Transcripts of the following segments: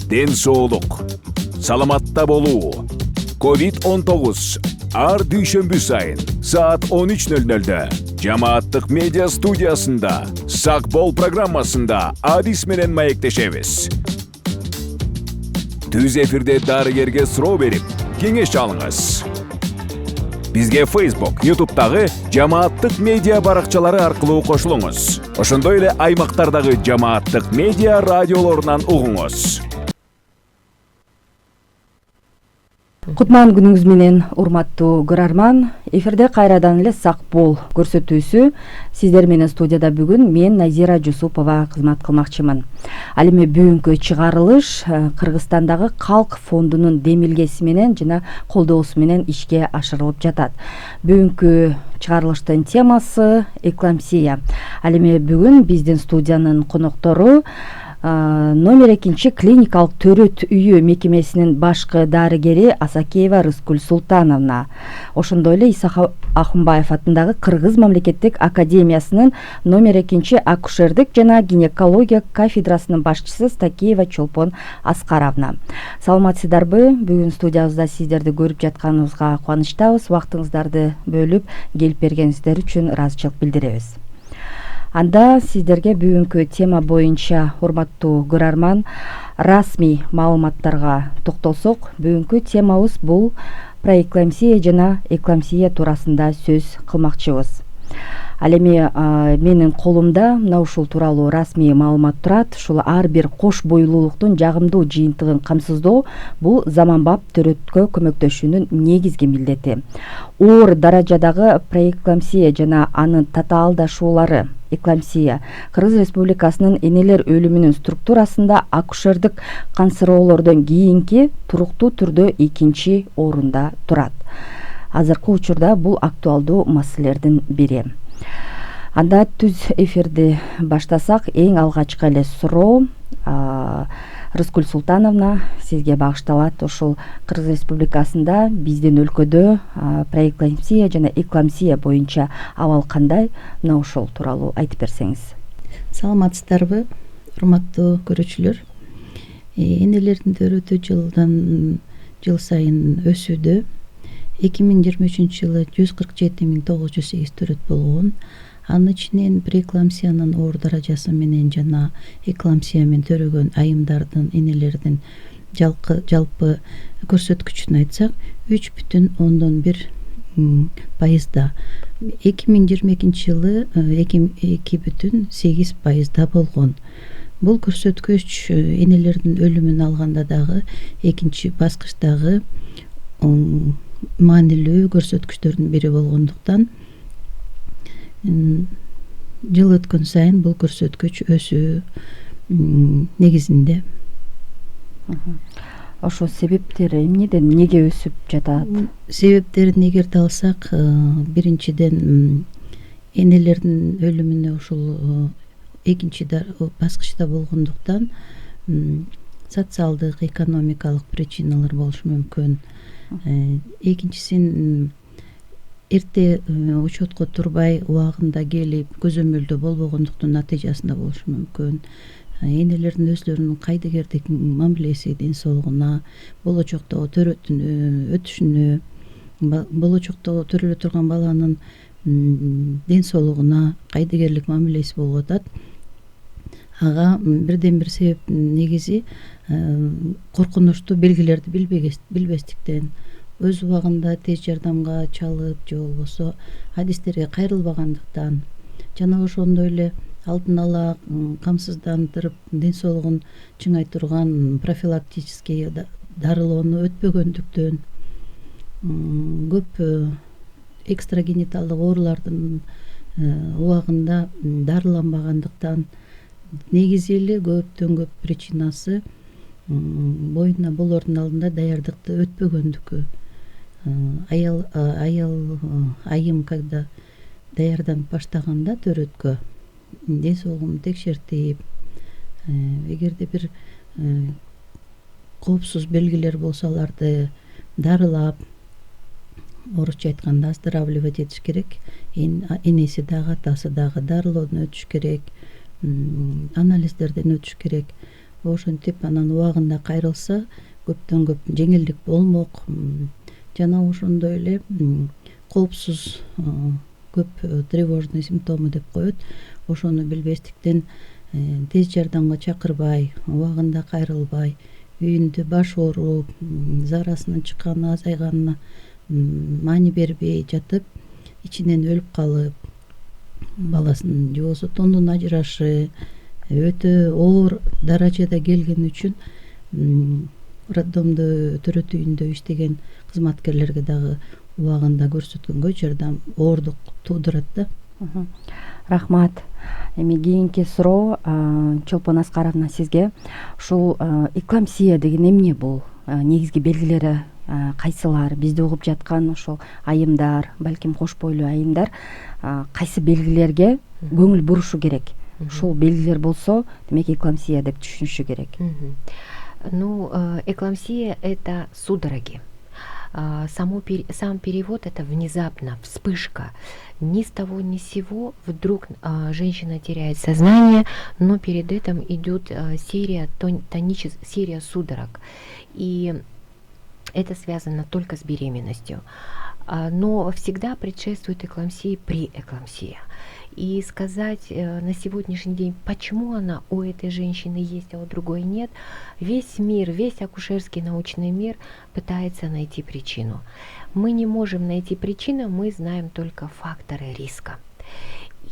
ден соолук, саламатта болуу. COVID-19 ар дүйшөмбү сайын саат 13:00-дө жамааттык медиа студиясында Сак бол программасында Адис менен маектешебиз. Түз эфирде дарыгерге суроо берип, кеңеш алыңыз. Бизге Facebook, YouTube'дагы жамааттык медиа баракчалары аркылуу кошулуңуз. Ошондой эле аймактардагы жамааттык медиа радиолорунан угуңуз. Кутман күнүңүз менен урматтуу көрөрман. Эфирде кайрадан эле Сак бол көрсөтүүсү. Сиздер менен студияда бүгүн мен Назира Жусупова кызмат кылмакчымын. Ал эми бүгүнкү чыгарылыш Кыргызстандагы Калк фондунун демилгеси менен жана колдоосу менен ишке ашырылып жатат. Бүгүнкү чыгарылыштын темасы эклампсия. Ал эми бүгүн биздин студиянын коноктору номер 2 клиникалык төрөт үйү мекемесинин башкы дарыгери Асакеева Рыскүл Султановна. Ошондой эле Исак Ахунбаев атындагы Кыргыз мамлекеттик академиясынын номер 2 акушердик жана гинекология кафедрасынын башчысы Стакеева Чолпон Аскаровна. Саламатсыздарбы? Бүгүн студиябызда сиздерди көрүп жатканыбызга кубанычтабыз. Убактыңыздарды бөлүп келип бергениңиздер үчүн ыраазычылык билдиребиз. Анда сиздерге бүгүнкү тема боюнча, урматтуу көрөрман, расмий маалыматтарга токтолсок, бүгүнкү темабыз бул проэклампсия жана эклампсия туурасында сөз кылмакчыбыз. Ал эми менин колумда мына ушул тууралуу расмий маалымат турат. Ушул ар бир кош бойлуулуктун жагымдуу жыйынтыгын камсыздоо бул заманбап төрөткө көмөктөшүүнүн негизги милдети. Оор даражадагы проэклампсия жана анын татаалдашуулары эклампсия Кыргыз Республикасынын энелер өлүмүнүн структурасында акушердик кансыроолордон кийинки туруктуу түрдө 2-чи орунда турат. Азыркы учурда бул актуалдуу маселелердин бири. Анда түз эфирди баштасак, эң алгачкы эле суроо Рыскүл Султановна сизге багышталат. Ушул Кыргыз Республикасында биздин өлкөдө проэклампсия жана эклампсия боюнча абал кандай? Мына ушул тууралуу айтып берсеңиз. Саламатсыздарбы, урматтуу көрүүчүлөр? Энелердин төрөтү жылдан жыл сайын өсүүдө. 2023 жылы 147.908 төрөт болгон. Анын ичинен преэклампсиянын оор даражасы менен жана эклампсия менен төрөгөн айымдардын, энелердин жалпы көрсөткүчүн айтсак, 3,1%. 2022 жылы 2,8% болгон. Бул көрсөткүч энелердин өлүмүн алганда дагы экинчи баскычтагы маанилүү көрсөткүчтөрдүн бири болгондуктан жыл өткөн сайын бул көрсөткүч өсүү негизинде. Ошо себептери эмнеден, неге өсүп жатат? Себептерин эгерде алсак, биринчиден энелердин өлүмүнө ушул экинчи баскычта болгондуктан социалдык, экономикалык причиналар болушу мүмкүн. Экинчисин эрте учетко турбай убагында келип көзөмөлдөө болбогондуктун натыйжасында болушу мүмкүн. Энелердин өзлөрүнүн кайдыгердик мамилеси ден соолугуна, болочокто төрөтүнө, өтүшүнө, болочокто төрөлө турган баланын ден соолугуна кайдыгерлик мамилеси болуп атат. Ага бирден бир себеп негизи коркунучтуу белгилерди билбестиктен, өз убагында тез жардамга чалып же болбосо адистерге кайрылбагандыктан, жана ошондой эле алдын ала камсыздандырып ден соолугун чыңай турган профилактический дарылоону өтпөгөндүктөн, көп экстрагениталдык оорулардын убагында дарыланбагандыктан, негизи эле көптөн көп причинасы боюна болордун алдында даярдыкты өтпөгөндүкү. Айым когда даярданып баштаганда төрөткө ден соолугун текшертип, эгерде бир коопсуз белгилер болсо аларды дарылап, орусча айтканда оздоравливать этиш керек. Энеси дагы, атасы дагы дарылоодон өтүш керек, анализдерден өтүш керек. ошентип анан убагында кайрылса көптөн көп жеңилдик болмок. Жана ошондой эле коопсуз көп тревожный симптомы деп коет. Ошону билбестиктен тез жардамга чакырбай, убагында кайрылбай, үйүндө баш ооруп, заарасынын чыкканына, азайганына маани бербей жатып, ичинен өлүп калып, баласынын же болбосо тондун ажырашы өтө оор даражада келген үчүн роддомдо төрөт үйүндө иштеген кызматкерлерге дагы убагында көрсөткөнгө жардам оордук туудурат да. Рахмат. Эми кийинки суроо Чолпон Аскаровна сизге. Ушул эклампсия деген эмне бул? Негизги белгилери кайсылар? Бизде угуп жаткан ошол айымдар, балким кош бойлуу айымдар кайсы белгилерге көңүл бурушу керек? Ушул белгилер болсо, демек эклампсия деп түшүнүшү керек. Эклампсия — это судороги. Сам перевод — это внезапно, вспышка. Ни с того ни с сего вдруг женщина теряет сознание, но перед этим идет серия судорог. И это связано только с беременностью. Но всегда предшествует эклампсии преэклампсия. И сказать на сегодняшний день, почему она у этой женщины есть, а у другой нет, весь мир, весь акушерский научный мир пытается найти причину. Мы не можем найти причину, мы знаем только факторы риска.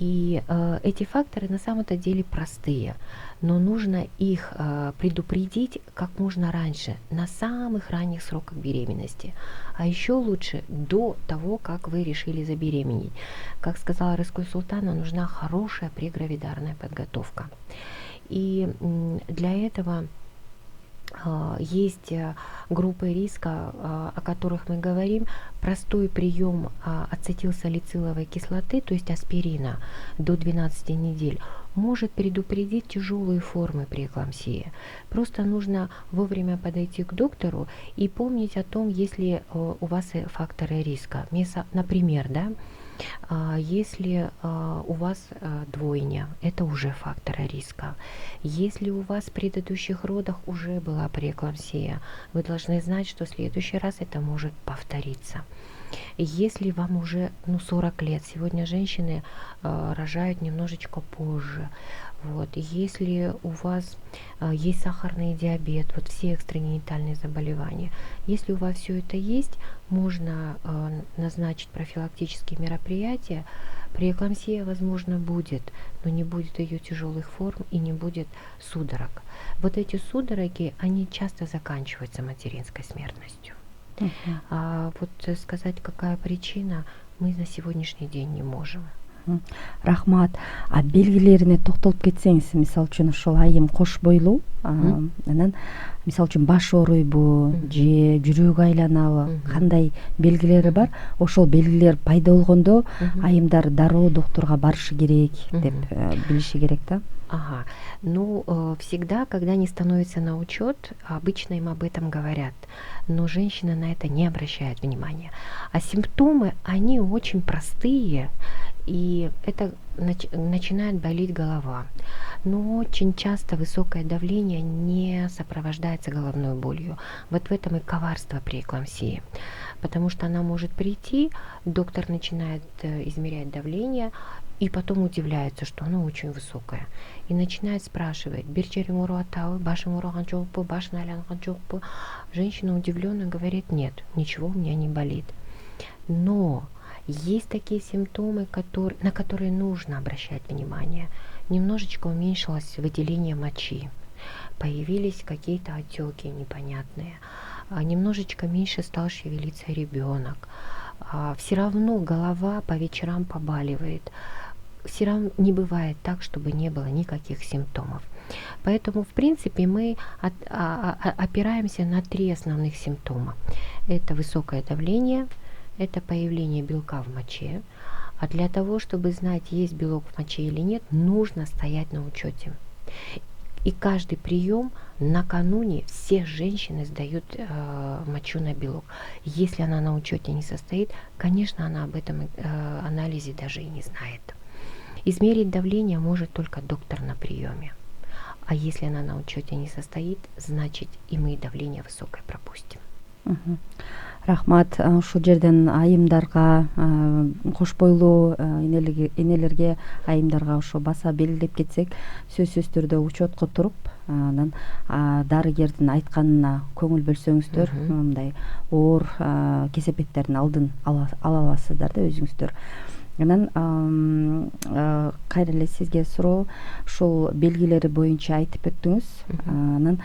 И эти факторы на самом-то деле простые, но нужно их предупредить как можно раньше, на самых ранних сроках беременности. А еще лучше до того, как вы решили забеременеть. Как сказала Рыской Султана, нужна хорошая прегравидарная подготовка. И для этого есть группы риска, о которых мы говорим. Простой прием ацетилсалициловой кислоты, то есть аспирина, до 12 недель может предупредить тяжелые формы преэклампсии. Просто нужно вовремя подойти к доктору и помнить о том, если у вас факторы риска. Например, если у вас двойня, это уже факторы риска. Если у вас в предыдущих родах уже была преэклампсия, вы должны знать, что в следующий раз это может повториться. Если вам уже 40 лет, сегодня женщины рожают немножечко позже. Если у вас есть сахарный диабет, все экстрагенитальные заболевания, если у вас все это есть, можно назначить профилактические мероприятия. Преэклампсия, возможно, будет, но не будет ее тяжелых форм и не будет судорог. Эти судороги, они часто заканчиваются материнской смертностью. Сказать, какая причина, мы на сегодняшний день не можем. Рахмат. Белгилерине токтолуп кетсеңиз, мисалы үчүн ошол айым кош бойлуу, анан мисалы үчүн баш ооруйбу же жүрөгү айланабы, кандай белгилери бар? Ошол белгилер пайда болгондо айымдар дароо доктурга барышы керек деп билиши керек да. Всегда, когда они становятся на учет, обычно им об этом говорят, но женщина на это не обращает внимания. А симптомы, они очень простые, и это начинает болеть голова. Но очень часто высокое давление не сопровождается головной болью. В этом и коварство преэклампсии. Потому что она может прийти, доктор начинает измерять давление, и потом удивляется, что оно очень высокое. И начинает спрашивать: «Берчерим уруатау, башим уруган жокпу, башин айланган жокпу?» Женщина удивленно говорит: «Нет, ничего у меня не болит». Но есть такие симптомы, на которые нужно обращать внимание. Немножечко уменьшилось выделение мочи, появились какие-то отеки непонятные, немножечко меньше стал шевелиться ребенок. Все равно голова по вечерам побаливает. Все равно не бывает так, чтобы не было никаких симптомов. Поэтому, в принципе, мы опираемся на 3 основных симптома. Это высокое давление, это появление белка в моче. А для того, чтобы знать, есть белок в моче или нет, нужно стоять на учете. И каждый прием накануне все женщины сдают мочу на белок. Если она на учете не состоит, конечно, она об этом анализе даже и не знает. Измерить давление может только доктор на приеме. А если она на учете не состоит, значит и мы давление высокое пропустим. Рахмат. Ушул жерден айымдарга, кош бойлуу энелерге, айымдарга ошо баса белгилеп кетсек, сөзсүз түрдө учетко туруп, анан дарыгердин айтканына көңүл бөлсөңүздөр, мындай оор кесепеттердин алдын ала аласыздар да өзүңүздөр. Анан кайра эле сизге суроо, ушул белгилери боюнча айтып өттүңүз. Анан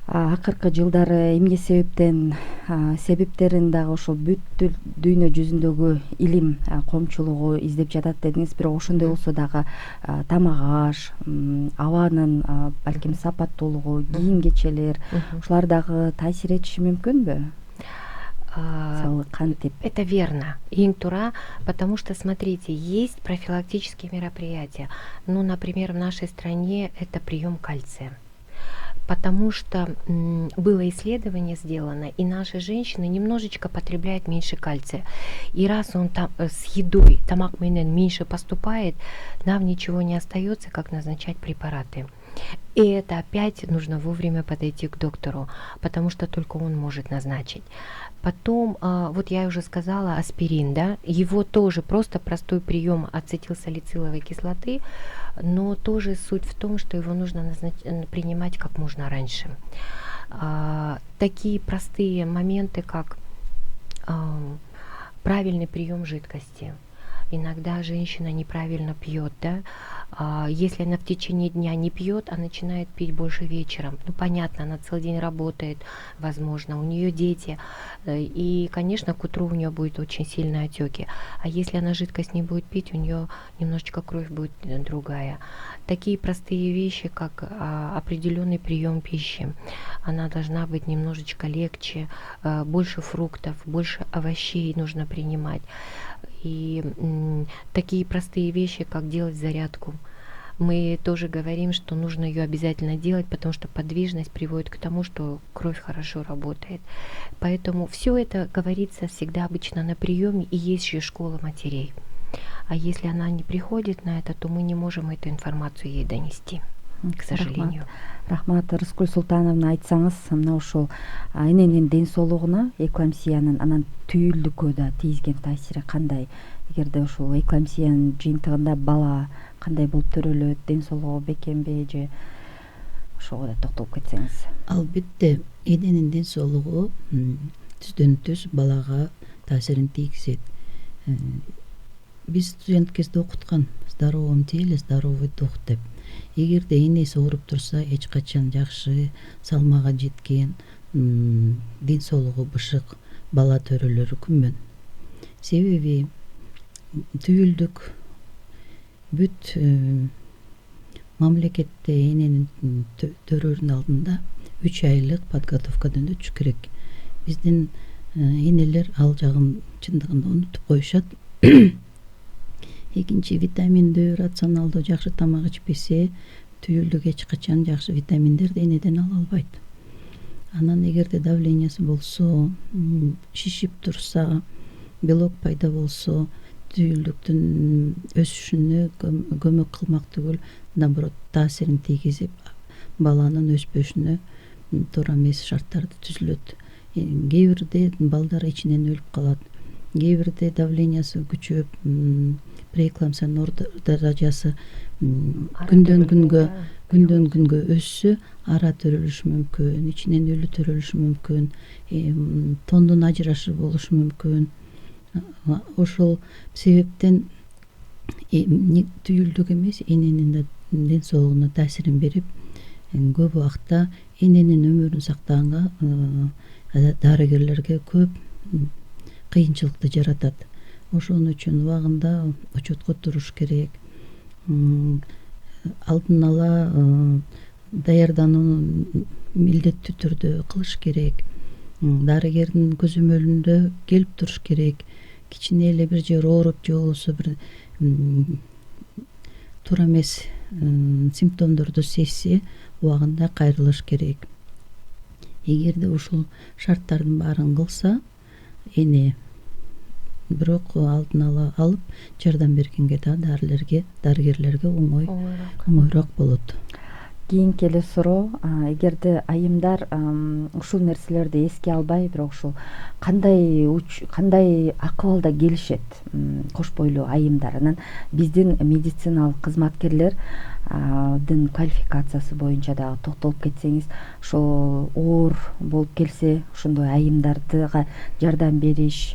акыркы жылдары эмне себептерин дагы ошол бүт дүйнө жүзүндөгү илим коомчулугу издеп жатат дедиңиз, бирок ошондой болсо дагы тамак аш, абанын балким сапаттуулугу, кийим кечелер, ушулар дагы таасир этиши мүмкүнбү? Кантип? Это верно, ең туура, потому что, смотрите, есть профилактические мероприятия. Ну, например, в нашей стране это прием кальция. Потому что было исследование сделано, и наши женщины немножечко потребляют меньше кальция. И раз он там с едой, тамак менен меньше поступает, нам ничего не остается, как назначать препараты. И это опять нужно вовремя подойти к доктору, потому что только он может назначить. Потом, вот я уже сказала, аспирин, да, его тоже просто простой прием ацетилсалициловой кислоты, но тоже суть в том, что его нужно принимать как можно раньше. Такие простые моменты, как правильный прием жидкости. Иногда женщина неправильно пьет, да. Если она в течение дня не пьет, а начинает пить больше вечером, ну понятно, она целый день работает, возможно, у нее дети, и, конечно, к утру у нее будет очень сильные отеки. А если она жидкость не будет пить, у нее немножечко кровь будет другая. Такие простые вещи, как определенный прием пищи, она должна быть немножечко легче, больше фруктов, больше овощей нужно принимать. И такие простые вещи, как делать зарядку. Мы тоже говорим, что нужно ее обязательно делать, потому что подвижность приводит к тому, что кровь хорошо работает. Поэтому все это говорится всегда обычно на приеме, и есть же школа матерей. А если она не приходит на это, то мы не можем эту информацию ей донести, к сожалению. Рахмат. Рыскүл Султановна, айтсаңыз, мына ошол эненин ден соолугуна эклампсиянын анан түйүлдүккө да тийгизген таасири кандай? Эгерде ошол эклампсиянын жыйынтыгында бала кандай болуп төрөлөт, ден соолугу бекемби же ошого да токтолуп кетсеңиз. Албетте, эненин ден соолугу түздөн түз балага таасирин тийгизет. Биз студент кезде окуткан здоровом теле, здоровый дух деп. Эгерде энеси ооруп турса, эч качан жакшы салмага жеткен, ден соолугу бышык бала төрөлөрү күмөн. Себеби түйүлдүк бүт мамлекетте эненин төрөрүнүн алдында 3 айлык подготовкадан өтүш керек. Биздин энелер ал жагын чындыгында унутуп коюшат. Экинчи, витаминдүү, рационалдуу жакшы тамак ичпесе, түйүлдүк эч качан жакшы витаминдерди энеден ала албайт. Анан эгерде давлениясы болсо, шишип турса, белок пайда болсо, түйүлдүктүн өсүшүнө көмөк кылмак түгүл, наоборот, таасирин тийгизип, баланын өспөшүнө туура эмес шарттарды түзүлөт. Кээ бирде балдар ичинен өлүп калат. Кээ бирде давлениясы күчөп, преэклампсиянын даражасы күндөн күнгө өссө, ара төрөлүшү мүмкүн, ичинен өлү төрөлүшү мүмкүн, тондун ажырашы болушу мүмкүн. Ошол себептен түйүлдүк эмес, эненин ден соолугуна таасирин берип, көп убакта эненин өмүрүн сактаганга дарыгерлерге көп кыйынчылыкты жаратат. Ошон үчүн убагында учетко туруш керек. Алдын ала даярданууну милдеттүү түрдө кылыш керек. Дарыгердин көзөмөлүндө келип туруш керек. Кичине эле бир жер ооруп же болбосо бир туура эмес симптомдорду сезсе, убагында кайрылыш керек. Эгерде ушул шарттардын баарын кылса, эне бирок алдын ала алып жардам бергенге да дарыгерлерге оңойрок болот. кийинки эле суроо, эгерде айымдар ушул нерселерди эске албай, бирок ушул кандай акыбалда келишет кош бойлуу айымдар, анан биздин медициналык кызматкерлердин квалификациясы боюнча дагы токтолуп кетсеңиз, ошол оор болуп келсе ошондой айымдардыга жардам бериш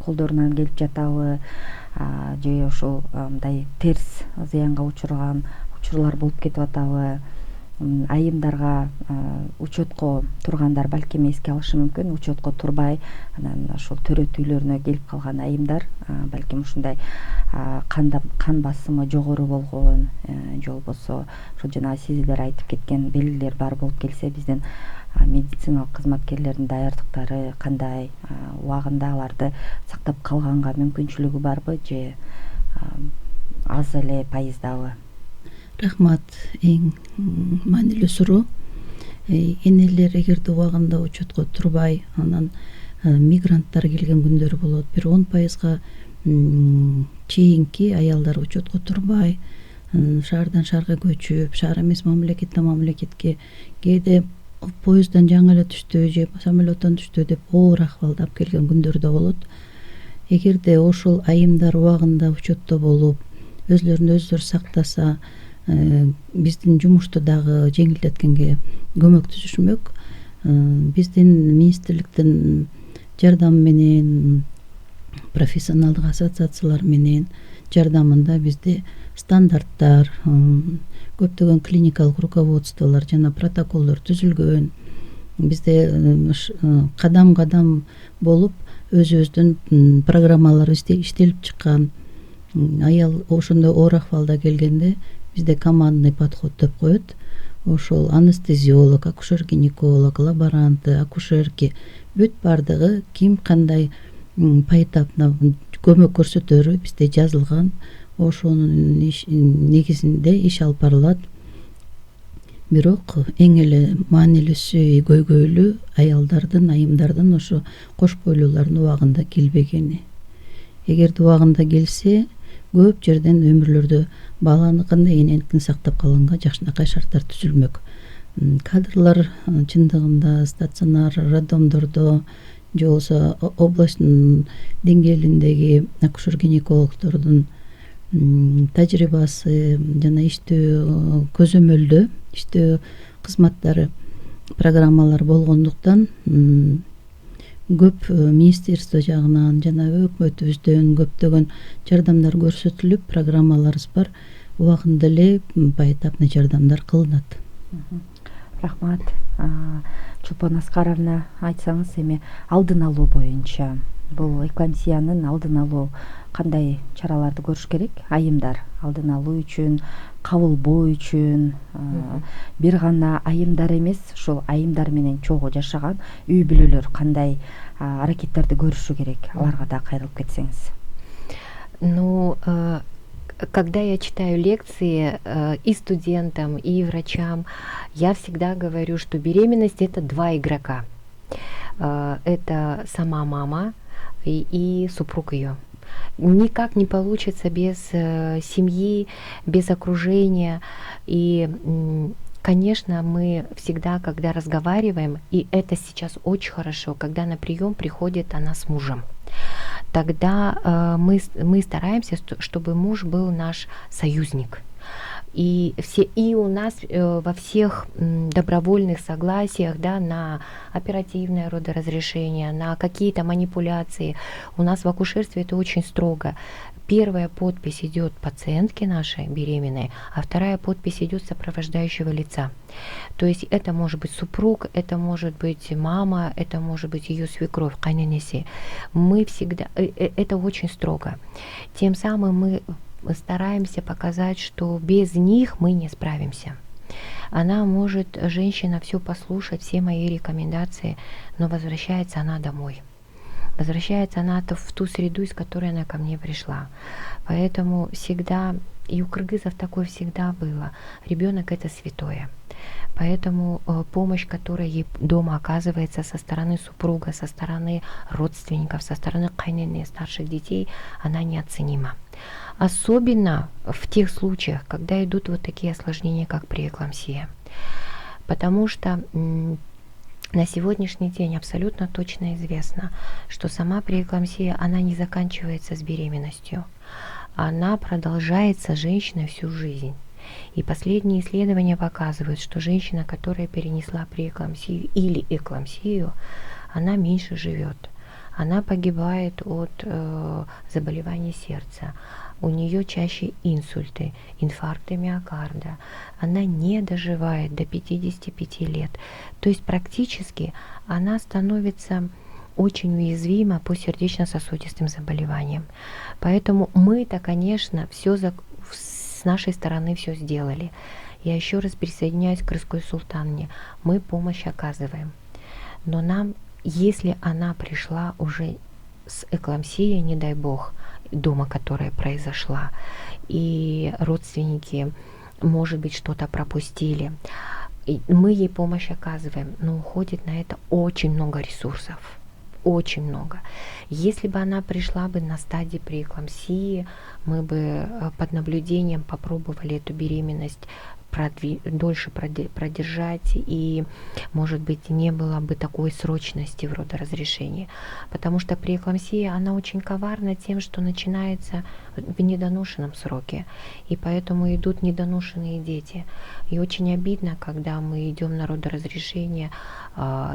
колдорунан келип жатабы, же ошол мындай терс зыянга учурган учурлар болуп кетип атабы, айымдарга учетко тургандар балким эске алышы мүмкүн, учетко турбай анан ошол төрөт үйлөрүнө келип калган айымдар балким ушундай кан басымы жогору болгон же болбосо ошол жана сиздер айтып кеткен белгилер бар болуп келсе, биздин медициналык кызматкерлердин даярдыктары кандай, убагында аларды сактап калганга мүмкүнчүлүгү барбы же аз эле пайыздабы? Рахмат, эң маанилүү суроо. Энелер эгерде убагында учетко турбай, анан мигранттар келген күндөр болот, бир 10%га чейинки аялдар учетко турбай, шаардан шаарга көчүп, шаар эмес мамлекеттен мамлекетке, кээде поезддан жаңы эле түштү же самолеттон түштү деп оор акыбалда алып келген күндөр да болот. Эгерде ошол айымдар убагында учетто болуп, өзлөрүн өздөрү сактаса, биздин жумушту дагы жеңилдеткенге көмөктөшмөк. Биздин министрликтин жардамы менен, профессионалдык ассоциациялар менен жардамында бизде стандарттар, көптөгөн клиникалык руководстволор жана протоколдор түзүлгөн. Бизде кадам болуп өзүбүздүн программалар иштелип чыккан. Аял ошондой оор акыбалда келгенде бизде командный подход деп коет. Ошол анестезиолог, акушер-гинеколог, лаборанты, акушерки бүт бардыгы ким кандай поэтапно көмөк көрсөтөрү бизде жазылган. Ошонун негизинде иш алып барылат. Бирок эң эле маанилүүсү көйгөйлүү аялдардын, айымдардын ошо кош бойлуулардын убагында келбегени. Эгерде убагында келсе, көп жерден өмүрлөрдө баланы кандай эненкин сактап калганга жакшынакай шарттар түзүлмөк. Кадрлар чындыгында стационар, роддомдордо же болбосо областтын деңгээлиндеги акушер-гинекологдордун тажрыйбасы жана иштөө көзөмөлдөө иштөө кызматтары, программалар болгондуктан көп министерство жагынан жана өкмөтүбүздөн көптөгөн жардамдар көрсөтүлүп, программаларыбыз бар, убагында эле поэтапный жардамдар кылынат. Рахмат. Чолпон Аскаровна, айтсаңыз эми алдын алуу боюнча бул эклампсиянын алдын алуу кандай чараларды көрүш керек? Айымдар алдын алуу үчүн, кабылбоо үчүн, бир гана айымдар эмес, ушул айымдар менен чогуу жашаган үй бүлөлөр кандай аракеттерди көрүшү керек? Аларга да кайрылып кетсеңиз. Ну, когда я читаю лекции и студентам, и врачам, я всегда говорю, что беременность — это 2 игрока. Это сама мама и супруг ее. Никак не получится без семьи, без окружения. И, конечно, мы всегда, когда разговариваем, и это сейчас очень хорошо, когда на прием приходит она с мужем, тогда мы стараемся, чтобы муж был наш союзник. И у нас во всех добровольных согласиях, да, на оперативное родоразрешение, на какие-то манипуляции, у нас в акушерстве это очень строго. Первая подпись идет пациентки нашей беременной, а вторая подпись идет сопровождающего лица. То есть это может быть супруг, это может быть мама, это может быть ее свекровь, кайненеси. Мы всегда, это очень строго. Тем самым мы стараемся показать, что без них мы не справимся. Она может, женщина, все послушать, все мои рекомендации, но возвращается она домой. Возвращается она в ту среду, из которой она ко мне пришла. Поэтому всегда И у кыргызов такое всегда было. Ребенок это святое. Поэтому помощь, которая ей дома оказывается со стороны супруга, со стороны родственников, со стороны кайнены, старших детей, она неоценима. Особенно в тех случаях, когда идут вот такие осложнения, как преэклампсия. Потому что на сегодняшний день абсолютно точно известно, что сама преэклампсия, она не заканчивается с беременностью. Она продолжается женщиной всю жизнь. И последние исследования показывают, что женщина, которая перенесла преэклампсию или эклампсию, она меньше живет. Она погибает от заболеваний сердца. У нее чаще инсульты, инфаркты миокарда. Она не доживает до 55 лет. То есть практически она становится очень уязвима по сердечно-сосудистым заболеваниям. Поэтому мы-то, конечно, все с нашей стороны все сделали. Я еще раз присоединяюсь к Кыргызской Султанне. Мы помощь оказываем. Но нам, если она пришла уже с эклампсией, не дай бог, дома, которая произошла, и родственники, может быть, что-то пропустили, и мы ей помощь оказываем, но уходит на это очень много ресурсов. Очень много. Если бы она пришла бы на стадии преэклампсии, мы бы под наблюдением попробовали эту беременность дольше продержать, и, может быть, не было бы такой срочности в родоразрешении. Потому что преэклампсия, она очень коварна тем, что начинается в недоношенном сроке, и поэтому идут недоношенные дети. И очень обидно, когда мы идем на родоразрешение,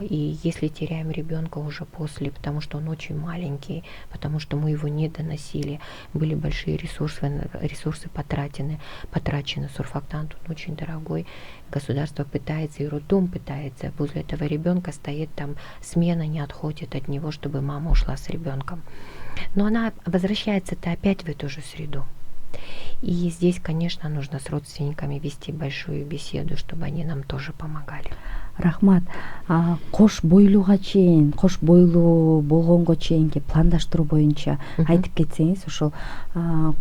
и если теряем ребенка уже после, потому что он очень маленький, потому что мы его не доносили, были большие ресурсы потрачены, сурфактант он очень дорогой, государство пытается, и роддом пытается, возле этого ребенка стоит там смена, не отходит от него, чтобы мама ушла с ребенком. Но она возвращается-то опять в эту же среду. И здесь, конечно, нужно с родственниками вести большую беседу, чтобы они нам тоже помогали. Рахмат. Кош бойлууга чейин, кош бойлуу болгонго чейинки пландаштыруу боюнча айтып кетсеңиз, ошол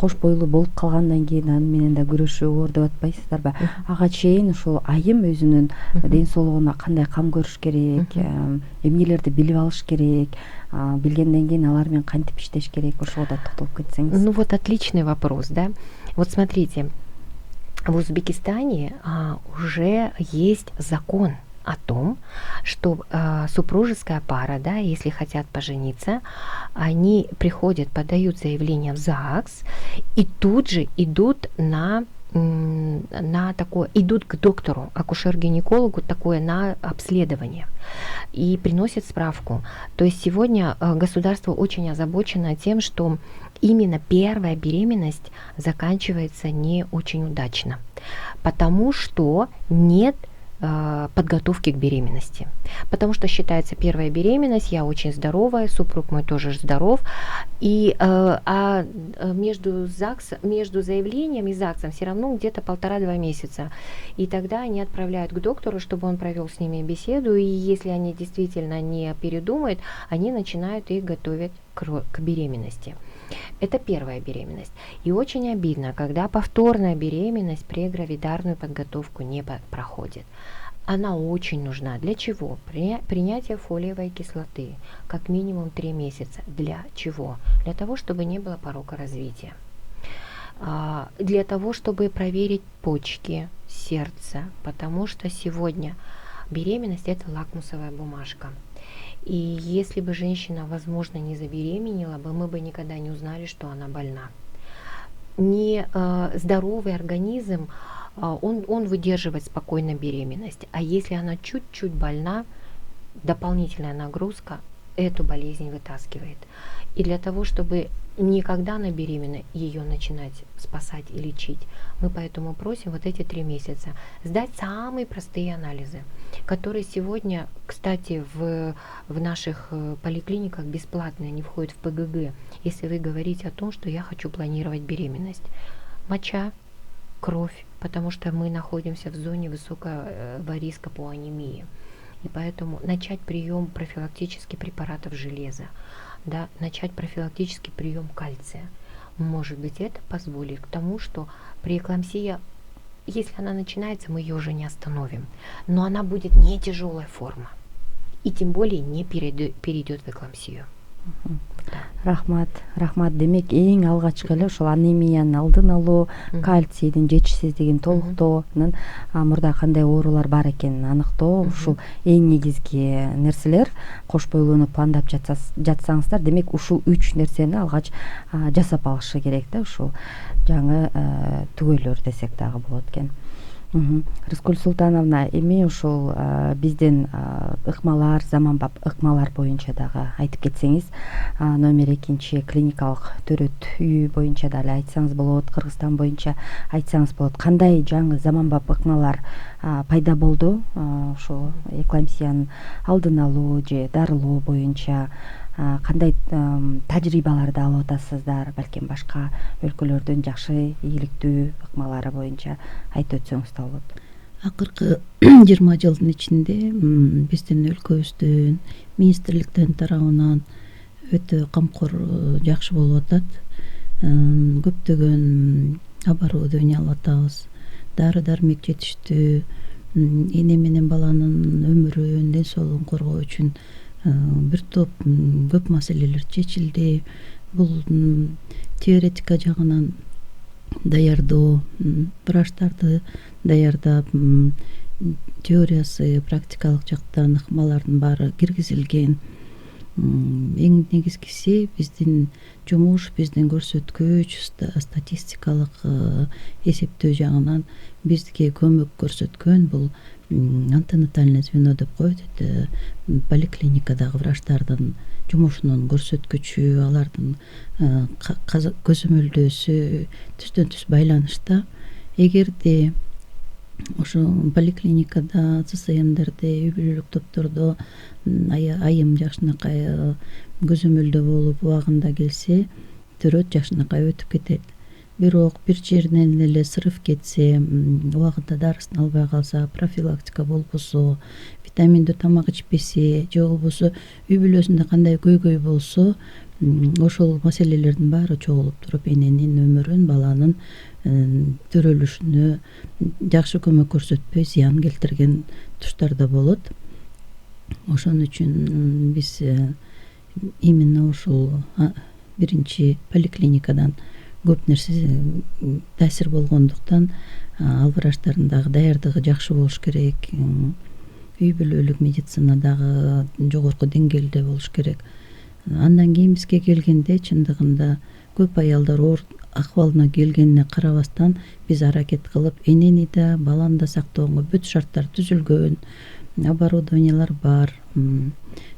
кош бойлуу болуп калгандан кийин аны менен да күрөшүү оор деп атпайсыздарбы? Ага чейин ошол айым өзүнүн ден соолугуна кандай кам көрүш керек, эмнелерди билип алыш керек, билгенден кийин алар менен кантип иштеш керек, ошого да токтолуп кетсеңиз. Ну вот отличный вопрос, да? Вот смотрите, в Узбекистане уже есть закон о том, что супружеская пара, да, если хотят пожениться, они приходят, подают заявление в ЗАГС и тут же идут идут к доктору, акушер-гинекологу, такое на обследование и приносят справку. То есть сегодня государство очень озабочено тем, что именно первая беременность заканчивается не очень удачно, потому что нет подготовки к беременности. Потому что считается первая беременность, я очень здоровая, супруг мой тоже здоров, и между заявлением и ЗАГСом все равно где-то 1,5-2 месяца. И тогда они отправляют к доктору, чтобы он провел с ними беседу, и если они действительно не передумают, они начинают их готовить к беременности. Это первая беременность. И очень обидно, когда повторная беременность прегравидарную подготовку не проходит. Она очень нужна. Для чего? Принятие фолиевой кислоты как минимум 3 месяца. Для чего? Для того, чтобы не было порока развития. Для того, чтобы проверить почки, сердце. Потому что сегодня беременность – это лакмусовая бумажка. И если бы женщина, возможно, не забеременела бы, мы бы никогда не узнали, что она больна. Нездоровый организм, он выдерживает спокойно беременность. А если она чуть-чуть больна, дополнительная нагрузка эту болезнь вытаскивает. И для того, чтобы никогда она беременна, ее начинать спасать и лечить, мы поэтому просим вот эти 3 месяца сдать самые простые анализы, которые сегодня, кстати, в наших поликлиниках бесплатные, они входят в ПГГ, если вы говорите о том, что я хочу планировать беременность. Моча, кровь, потому что мы находимся в зоне высокого риска по анемии. И поэтому начать прием профилактических препаратов железа, да, начать профилактический прием кальция. может быть, это позволит к тому, что преэклампсия, если она начинается, мы ее уже не остановим, но она будет не тяжелая форма и тем более не перейдет в эклампсию. Рахмат. Демек эң алгачкы эле ошол анемиянын алдын алуу, кальцийдин жетишсиздигин толуктоонун мурда кандай оорулар бар экенин аныктоо, ушул эң негизги нерселер. Кош бойлууну пландап жатсаңыздар, демек ушул 3 нерсени алгач жасап алышы керек да, ушул жаңы түгөйлөр десек дагы болот экен. Рыскүл Султановна, эми ушул биздин ыкмалар, заманбап ыкмалар боюнча дагы айтып кетсеңиз, номер 2 клиникалык төрөт үйү боюнча дагы айтсаңыз болот, Кыргызстан боюнча айтсаңыз болот. Кандай жаңы заманбап ыкмалар пайда болду ошо эклампсиянын алдын алуу же дарылоо боюнча? Кандай тажрыйбаларды алып атасыздар? Балким башка өлкөлөрдүн жакшы, ийгиликтүү ыкмалары боюнча айтып өтсөңүз да болот. Акыркы 20 жылдын ичинде биздин өлкөбүздүн министрликтен тарабынан өтө камкор, жакшы болуп атат. Көптөгөн оборудование алып атабыз. Дары дармек жетиштүү, эне менен баланын өмүрүн, ден соолугун коргоо үчүн бир топ көп маселелер чечилди. Бул теоретика жагынан даярдоо, врачтарды даярдап, теориясы, практикалык жактан ыкмалардын баары киргизилген. Эң негизгиси биздин жумуш, биздин көрсөткүч, статистикалык эсептөө жагынан бизге көмөк көрсөткөн бул антенатальное звено деп коет. Поликлиникадагы врачтардын жумушунун көрсөткүчү, алардын көзөмөлдөөсү түздөн түз байланышта. Эгерде ошо поликлиникада, ЦСМдерде, үй бүлөлүк топтордо айым жакшынакай көзөмөлдөө болуп убагында келсе, төрөт жакшынакай өтүп кетет. Бирок бир жеринен эле сырыв кетсе, убагында дарысын албай калса, профилактика болбосо, витаминдүү тамак ичпесе, же болбосо үй бүлөсүндө кандай көйгөй болсо, ошол маселелердин баары чогулуп туруп эненин өмүрүн, баланын төрөлүшүнө жакшы көмөк көрсөтпөй зыян келтирген туштар да болот. Ошон үчүн биз именно ушул биринчи поликлиникадан көп нерсе таасир болгондуктан ал врачтардын дагы даярдыгы жакшы болуш керек. Үй бүлөлүк медицина дагы жогорку деңгээлде болуш керек. Андан кийин бизге келгенде чындыгында көп аялдар оор акыбалына келгенине карабастан биз аракет кылып энени да, баланы да сактоого бүт шарттар түзүлгөн, оборудованиялар бар,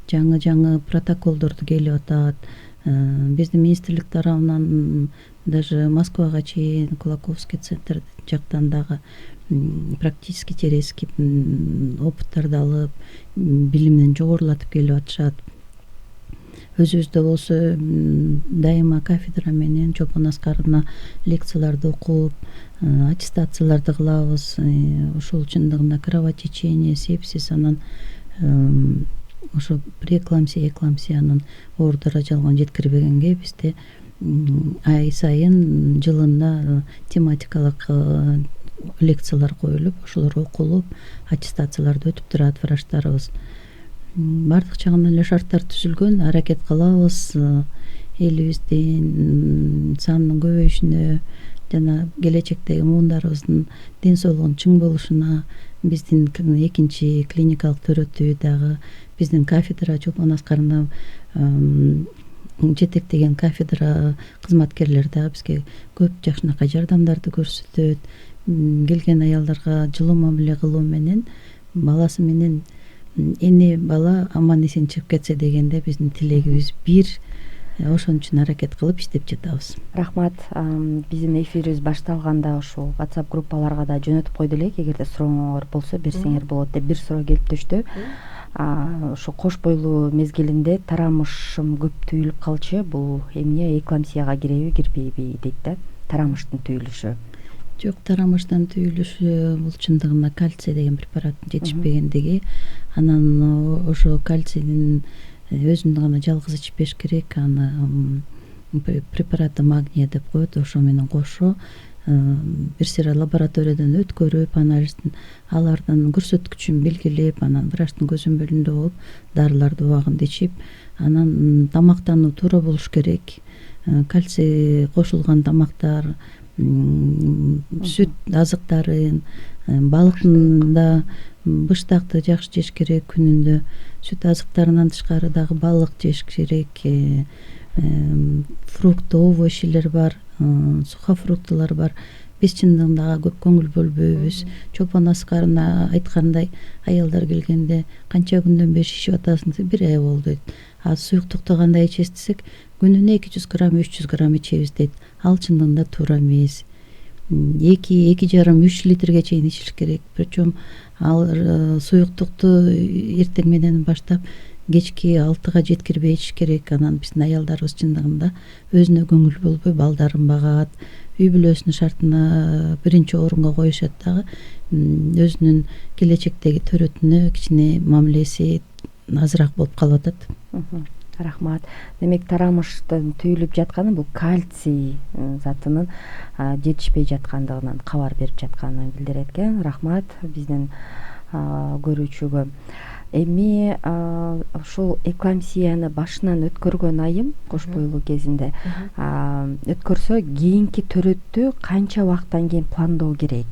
жаңы протоколдорду келип атат. Биздин министрлик тарабынан даже Москвага чейин Кулаковский центр жактан дагы практически теоретический опыттарды алып, билимин жогорулатып келип атышат. Өзүбүздө болсо дайыма кафедра менен Чолпон Аскаровна лекцияларды окуп, аттестацияларды кылабыз. Ошол чындыгында кровотечение, сепсис, анан ошо преэклампсия, эклампсиянын оор даражалыгын жеткирбегенге бизде ай сайын жылына тематикалык лекциялар коюлуп, ошолор окулуп, аттестацияларды өтүп турат врачтарыбыз. Бардык жагынан эле шарттар түзүлгөн, аракет кылабыз элибиздин санынын көбөйүшүнө жана келечектеги муундарыбыздын ден соолугунун чың болушуна. Биздин экинчи клиникалык төрөтүү дагы биздин кафедра, Чолпон Аскаровна жетектеген кафедра кызматкерлери дагы бизге көп жакшынакай жардамдарды көрсөтөт. Келген аялдарга жылуу мамиле кылуу менен, баласы менен эне бала аман эсен чыгып кетсе дегенде биздин тилегибиз бир. Ошон үчүн аракет кылып иштеп жатабыз. Рахмат. Биздин эфирибиз башталганда ошол WhatsApp группаларга да жөнөтүп койду элек. Эгерде сурооңор болсо берсеңер болот деп бир суроо келип түштү. Ошо кош бойлуу мезгилинде тарамышым көп түйүлүп калчу. Бул эмне, эклампсияга киреби, кирбейби дейт да, тарамыштын түйүлүшү. Жок, тарамыштын түйүлүшү бул чындыгында кальций деген препараттын жетишпегендиги. Анан ошо кальцийдин өзүн гана жалгыз ичпеш керек. Аны препараты магния деп коет, ошо менен кошо бир сыйра лабораториядан өткөрүп, анализдин алардын көрсөткүчүн белгилеп, анан врачтын көзөмөлүндө болуп, дарыларды убагында ичип, анан тамактануу туура болуш керек. Кальций кошулган тамактар, сүт азыктарын, балыктын да быштакты жакшы жеш керек, күнүндө сүт азыктарынан тышкары дагы балык жеш керек. Фрукт, овощилер бар, сухофруктылар бар. Биз чындыгында көп көңүл бөлбөйбүз. Чолпон Аскарына айткандай, аялдар келгенде канча күндөн бери ичип атасың десе, 1 ай болду дейт. Суюктукту кандай ичесиз десек, күнүнө 200 грамм, 300 грамм ичебиз дейт. Ал чындыгында туура эмес. 2,5-3 литрге чейин ичиш керек. Причем ал суюктукту эртең менен баштап кечки 6-га жеткирбей ичиш керек. Анан биздин аялдарыбыз чындыгында өзүнө көңүл болбой балдарын багат, үй бүлөсүнүн шартына биринчи орунга коюшат дагы, өзүнүн келечектеги төрөтүнө кичине мамилеси азыраак болуп калып атат. Рахмат. Демек тарамыштын түйүлүп жатканы бул кальций затынын жетишпей жаткандыгынан кабар берип жатканын билдирет экен. Рахмат биздин көрүүчүгө. Эми ушул эклампсияны башынан өткөргөн айым кош бойлуу кезинде өткөрсө, кийинки төрөттү канча убакыттан кийин пландоо керек?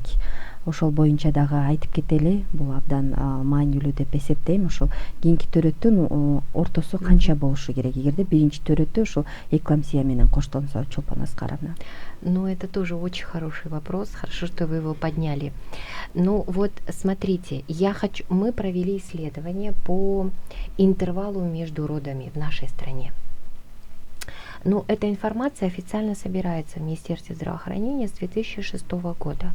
Ошол боюнча дагы айтып кетели. Бул абдан маанилүү деп эсептейм. Ошол кийинки төрөттүн ортосу канча болушу керек, эгерде биринчи төрөттө ушул эклампсия менен коштолсо, Чолпон Аскаровна? Ну, это тоже очень хороший вопрос. Хорошо, что вы его подняли. Ну, вот смотрите, мы провели исследование по интервалу между родами в нашей стране. Ну, эта информация официально собирается в Министерстве здравоохранения с 2006 года.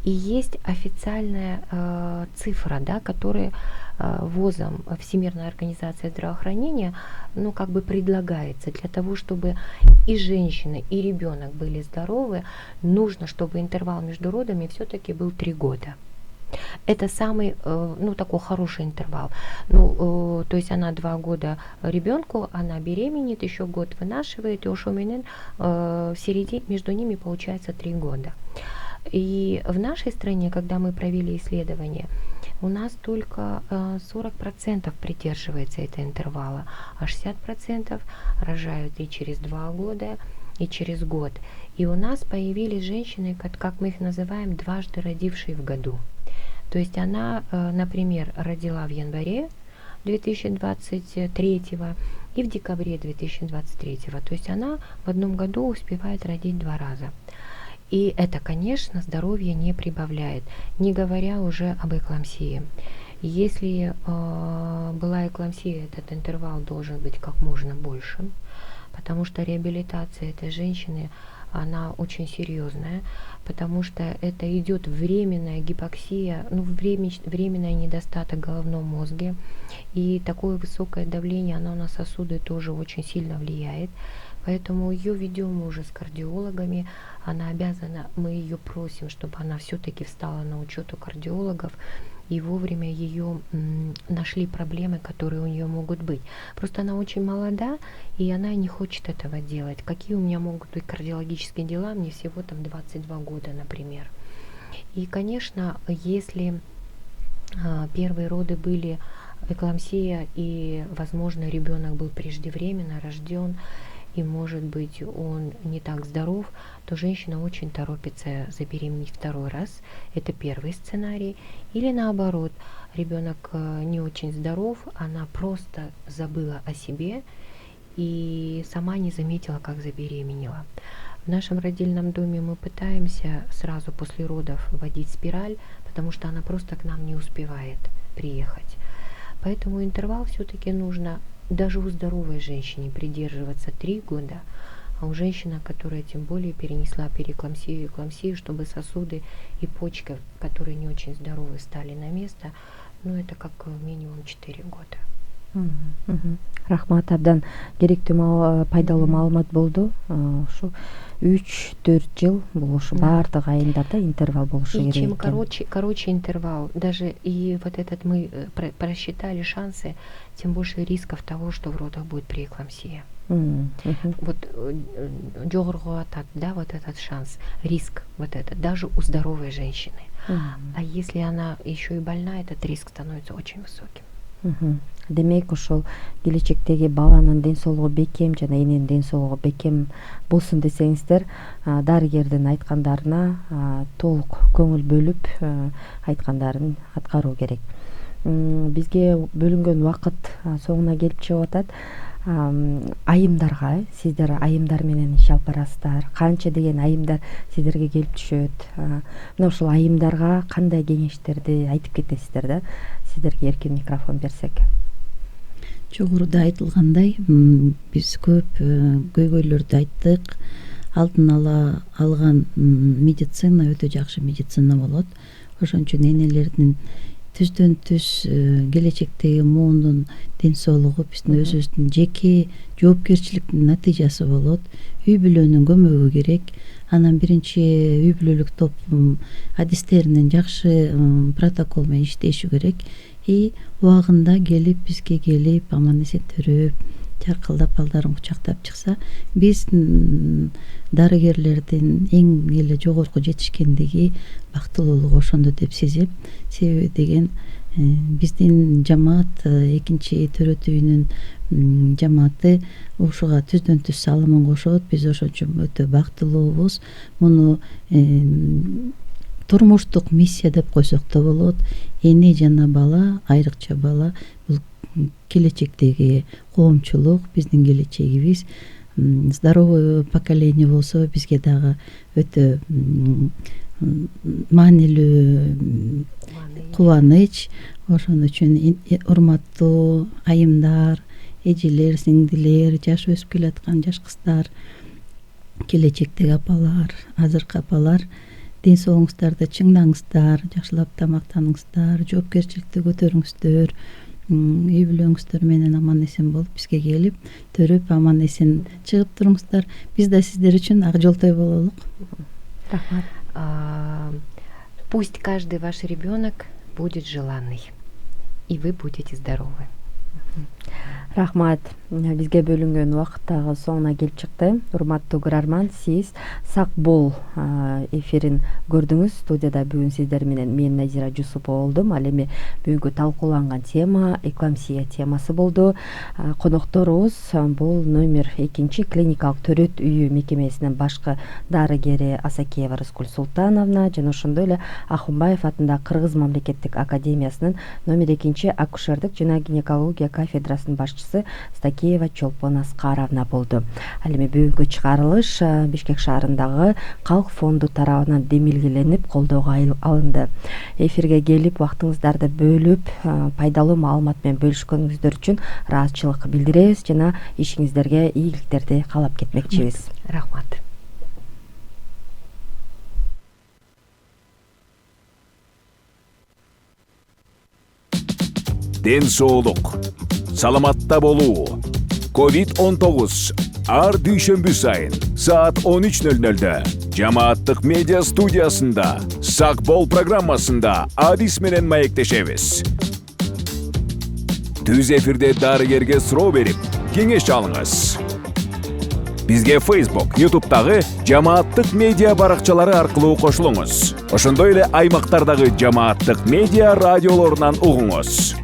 И есть официальная цифра, да, которая ВОЗом, Всемирная организация здравоохранения, ну, как бы предлагается для того, чтобы и женщины, и ребенок были здоровы, нужно, чтобы интервал между родами все-таки был 3 года. Это самый, ну, такой хороший интервал. Ну, то есть она 2 года ребенку, она беременеет, еще год вынашивает, и уж у меня в середине между ними получается 3 года. И в нашей стране, когда мы провели исследование, у нас только 40% придерживается этого интервала, а 60% рожают и через 2 года, и через год. И у нас появились женщины, как мы их называем, дважды родившие в году. То есть она, например, родила в январе 2023 и в декабре 2023. То есть она в одном году успевает родить 2 раза. И это, конечно, здоровье не прибавляет, не говоря уже об эклампсии. Если была эклампсия, этот интервал должен быть как можно большим, потому что реабилитация этой женщины, она очень серьезная, потому что это идет временная гипоксия, ну, временный недостаток в головном мозге, и такое высокое давление, оно на сосуды тоже очень сильно влияет. Поэтому ее ведем уже с кардиологами, она обязана, мы ее просим, чтобы она все-таки встала на учет у кардиологов, и вовремя ее нашли проблемы, которые у нее могут быть. Просто она очень молода, и она не хочет этого делать. Какие у меня могут быть кардиологические дела? Мне всего там 22 года, например. И, конечно, если первые роды были эклампсия, и, возможно, ребенок был преждевременно рожден, и, может быть, он не так здоров, то женщина очень торопится забеременеть 2-й раз. Это первый сценарий. Или наоборот, ребенок не очень здоров, она просто забыла о себе и сама не заметила, как забеременела. В нашем родильном доме мы пытаемся сразу после родов вводить спираль, потому что она просто к нам не успевает приехать. Поэтому интервал все-таки нужно даже у здоровой женщины придерживаться 3 года, а у женщины, которая тем более перенесла переклампсию и эклампсию, чтобы сосуды и почки, которые не очень здоровы, стали на место, ну, это как минимум 4 года. Рахмат, абдан керектүү пайдалуу маалымат болду. Ушу 3-4 жыл бул ушу баардык айымдарда интервал болушу керек. И чем короче интервал, даже и вот этот мы просчитали шансы, тем больше рисков того, что в родах будет преэклампсия. Вот жогорго атат, да, вот этот шанс, риск вот этот, даже у здоровой женщины. А если она еще и больна, этот риск становится очень высоким. Демек ошол келечектеги баланын ден соолугу бекем жана эненин ден соолугу бекем болсун десеңиздер, дарыгердин айткандарына толук көңүл бөлүп айткандарын аткаруу керек. Бизге бөлүнгөн убакыт соңуна келип чыгып атат. Айымдарга, сиздер айымдар менен иш алып барасыздар. Канча деген айымдар сиздерге келип түшөт? Мына ушул айымдарга кандай кеңештерди айтып кетесиздер да? Сиздерге эркин микрофон берсек. Жогоруда айтылгандай, биз көп көйгөйлөрдү айттык. Алдын ала алган медицина өтө жакшы медицина болот. Ошон үчүн энелердин түздөн түз келечектеги муундун ден соолугу биздин өзүбүздүн жеке жоопкерчиликтин натыйжасы болот. Үй бүлөнүн көмөгү керек. Анан биринчи үй бүлөлүк топ адистеринин жакшы протокол менен иштеши керек. Убагында келип, бизге келип, аман эсен төрөп, жаркылдап балдарын кучактап чыкса, биз дарыгерлердин эң эле жогорку жетишкендиги, бактылуулугу ошондо деп сезем. Себеби деген биздин жамаат, экинчи төрөт үйүнүн жамааты ушуга түздөн түз салымын кошот. Биз ошон үчүн өтө бактылуубуз. Муну турмуштук миссия деп койсок да болот. Эне жана бала, айрыкча бала бул келечектеги коомчулук, биздин келечегибиз. Здоровое поколение болсо бизге дагы өтө маанилүү кубаныч. Ошон үчүн урматтуу айымдар, эжелер, сиңдилер, жаш өсүп келаткан жаш кыздар, келечектеги апалар, азыркы апалар, ден соолугуңуздарды чыңдаңыздар, жакшылап тамактаныңыздар, жоопкерчиликти көтөрүңүздөр, үй бүлөңүздөр менен аман эсен болуп бизге келип, төрөп аман эсен чыгып туруңуздар. Биз да сиздер үчүн ак жолтой бололук. Рахмат. Пусть каждый ваш ребенок будет желанный, и вы будете здоровы. Рахмат. Бизге бөлүнгөн убакыт дагы соңуна келип чыкты. Урматтуу көрөрман, сиз сак бол эфирин көрдүңүз. Студияда бүгүн сиздер менен мен Назира Жусупова болдум. Ал эми бүгүнкү талкууланган тема эклампсия темасы болду. Конокторубуз бул номер 2 клиникалык төрөт үйү мекемесинин башкы дарыгери Асакеева Рыскүл Султановна жана ошондой эле Ахунбаев атындагы Кыргыз мамлекеттик академиясынын номер 2 акушердик жана гинекология кафедрасынын башчысы Стакеева Чолпон Аскаровна болду. Ал эми бүгүнкү чыгарылыш Бишкек шаарындагы Калк фонду тарабынан демилгеленип колдоого алынды. Эфирге келип убактыңыздарды бөлүп, пайдалуу маалымат менен бөлүшкөнүңүздөр үчүн ыраазычылык билдиребиз жана ишиңиздерге ийгиликтерди каалап кетмекчибиз. Рахмат. Ден соолук, саламатта болуу. COVID-19 ар дүйшөмбү сайын саат 13:00 жамааттык медиа студиясында Сак бол программасында адис менен маектешебиз. Түз эфирде дарыгерге суроо берип, кеңеш алыңыз. Бизге Facebook, YouTube'дагы жамааттык медиа баракчалары аркылуу кошулуңуз. Ошондой эле аймактардагы жамааттык медиа радиолорунан угуңуз.